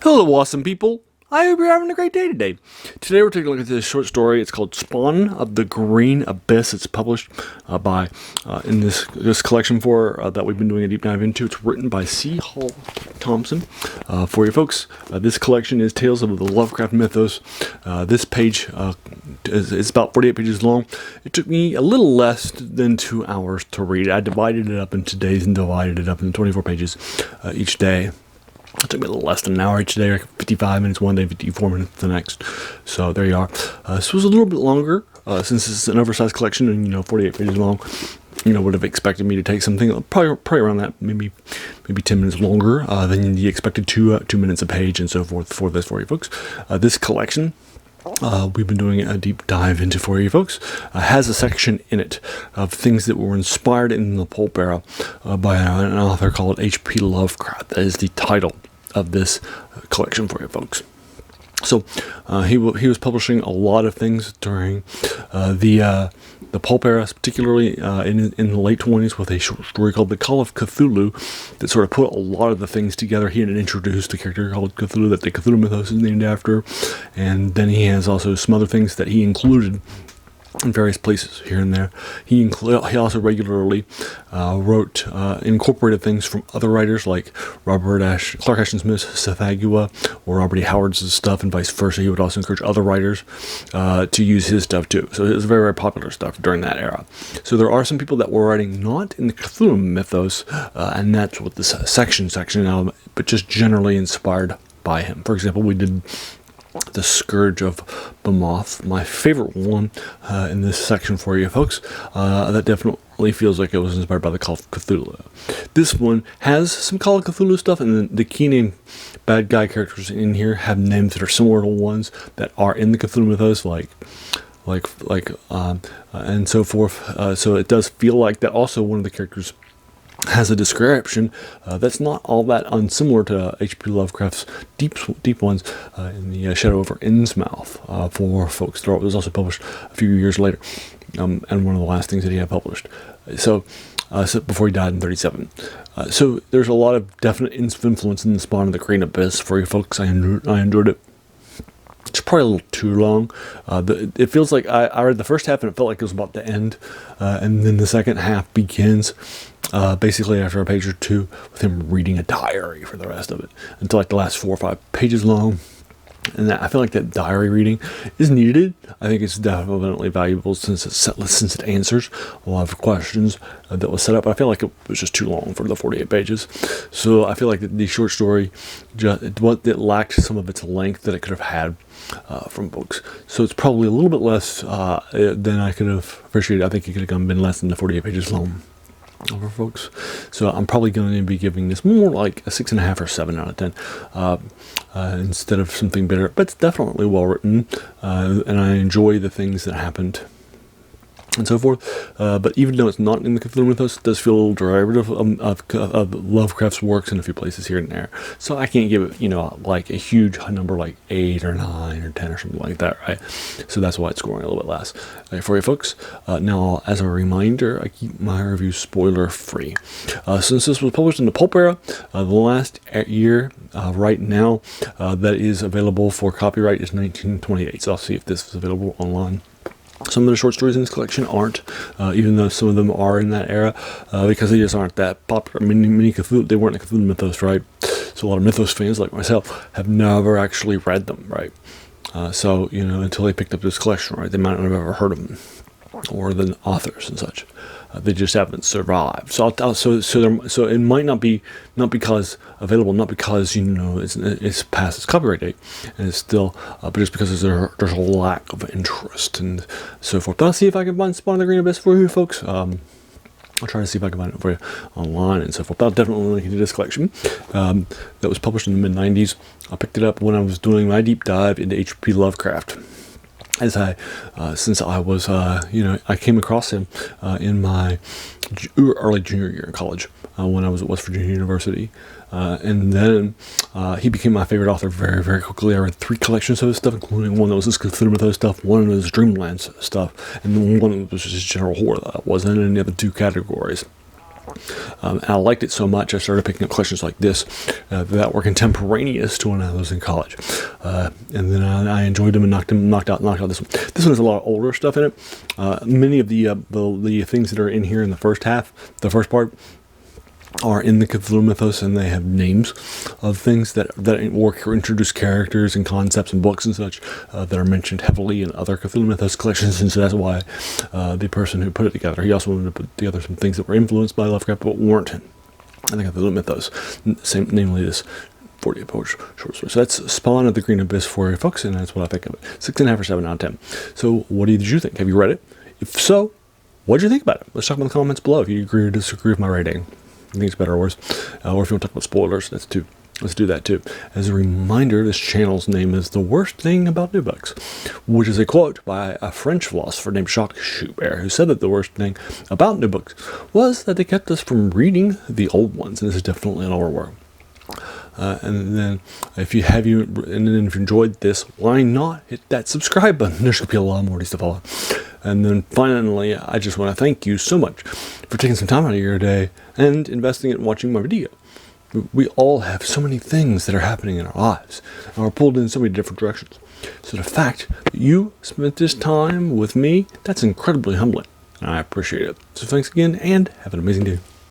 Hello, awesome people. I hope you're having a great day today. Today we're taking a look at this short story. It's called Spawn of the Green Abyss. It's published in this collection that we've been doing a deep dive into. It's written by C. Hall Thompson. For you folks, this collection is Tales of the Lovecraft Mythos. This page is about 48 pages long. It took me a little less than 2 hours to read. I divided it up into days and divided it up into 24 pages each day. It took me a little less than an hour each day, like 55 minutes one day, 54 minutes the next. So there you are. This was a little bit longer, since it's an oversized collection and, 48 pages long. Would have expected me to take something probably around that, maybe 10 minutes longer than the expected 2 minutes a page and so forth for you folks. This collection, we've been doing a deep dive into for you folks, has a section in it of things that were inspired in the Pulp Era by an author called H.P. Lovecraft. That is the title of this collection for you folks. So he was publishing a lot of things during the Pulp Era, particularly in the late 20s, with a short story called The Call of Cthulhu that sort of put a lot of the things together. He had introduced a character called Cthulhu that the Cthulhu mythos is named after, and then he has also some other things that he included in various places here and there. He also regularly incorporated things from other writers like Clark Ashton Smith's Pythagoras or Robert E. Howard's stuff, and vice versa. He would also encourage other writers to use his stuff too. So it was very, very popular stuff during that era. So there are some people that were writing not in the Cthulhu mythos, and that's what this section now, but just generally inspired by him. For example, we did The Scourge of Behemoth, my favorite one in this section for you folks. That definitely feels like it was inspired by the Call of Cthulhu. This one has some Call of Cthulhu stuff, and the key name bad guy characters in here have names that are similar to ones that are in the Cthulhu mythos, and so forth. So it does feel like that. Also, one of the characters has a description that's not all that unsimilar to H.P. Lovecraft's deep ones in the Shadow over Innsmouth for folks. It was also published a few years later, and one of the last things that he had published. So before he died in 1937. So there's a lot of definite influence in the Spawn of the Green Abyss for you folks. I enjoyed it. It's probably a little too long. It feels like I read the first half and it felt like it was about to end, and then the second half begins basically after a page or two with him reading a diary for the rest of it until like the last 4 or 5 pages long. And I feel like that diary reading is needed. I think it's definitely valuable since it answers a lot of questions that was set up. But I feel like it was just too long for the 48 pages. So I feel like the short story it lacked some of its length that it could have had from books. So it's probably a little bit less than I could have appreciated. I think it could have been less than the 48 pages long over folks. So I'm probably going to be giving this more like a 6.5 or 7 out of 10 instead of something better. But it's definitely well written, and I enjoy the things that happened and so forth. But even though it's not in the Cthulhu mythos, it does feel a little derivative of Lovecraft's works in a few places here and there. So I can't give it, like a huge number like 8 or 9 or 10 or something like that, right? So that's why it's scoring a little bit less for you folks. Now, as a reminder, I keep my review spoiler free. Since this was published in the Pulp Era, the last year right now that is available for copyright is 1928. So I'll see if this is available online. Some of the short stories in this collection aren't, even though some of them are in that era, because they just aren't that popular. Many Cthulhu, they weren't a Cthulhu mythos, right? So a lot of mythos fans like myself have never actually read them, right? So, until they picked up this collection, right, they might not have ever heard of them or the authors and such. They just haven't survived. So it might not be, not because available, not because it's past its copyright date, and it's still, but just because there's a lack of interest and so forth. But I'll see if I can find Spawn of the Green Abyss for you folks. I'll try to see if I can find it for you online and so forth. But I'll definitely link you to this collection that was published in the mid-90s. I picked it up when I was doing my deep dive into H.P. Lovecraft. Since I was, I came across him in my early junior year in college when I was at West Virginia University. And then he became my favorite author very, very quickly. I read 3 collections of his stuff, including one that was his Cthulhu mythos stuff, one of his Dreamlands stuff, and then one that was just general horror that wasn't in any of the 2 categories. And I liked it so much, I started picking up collections like this that were contemporaneous to when I was in college. And then I enjoyed them and knocked out this one. This one has a lot of older stuff in it. Many of the things that are in here in the first part, are in the Cthulhu mythos, and they have names of things that work or introduce characters and concepts and books and such that are mentioned heavily in other Cthulhu mythos collections, and so that's why the person who put it together, he also wanted to put together some things that were influenced by Lovecraft but weren't in the Cthulhu mythos, namely this 48 Poetry short story. So that's Spawn of the Green Abyss for you folks, and that's what I think of it. 6.5 or 7 out of 10. So what did you think? Have you read it? If so, what did you think about it? Let's talk in the comments below if you agree or disagree with my rating. I think it's better or worse. Or if you want to talk about spoilers, let's do that too. As a reminder, this channel's name is The Worst Thing About New Books, which is a quote by a French philosopher named Jacques Schubert, who said that the worst thing about new books was that they kept us from reading the old ones, and this is definitely an older work. And then if you enjoyed this, why not hit that subscribe button? There's going to be a lot more to follow. And then finally, I just want to thank you so much for taking some time out of your day and investing in watching my video. We all have so many things that are happening in our lives, and we're pulled in so many different directions. So the fact that you spent this time with me, that's incredibly humbling, and I appreciate it. So thanks again, and have an amazing day.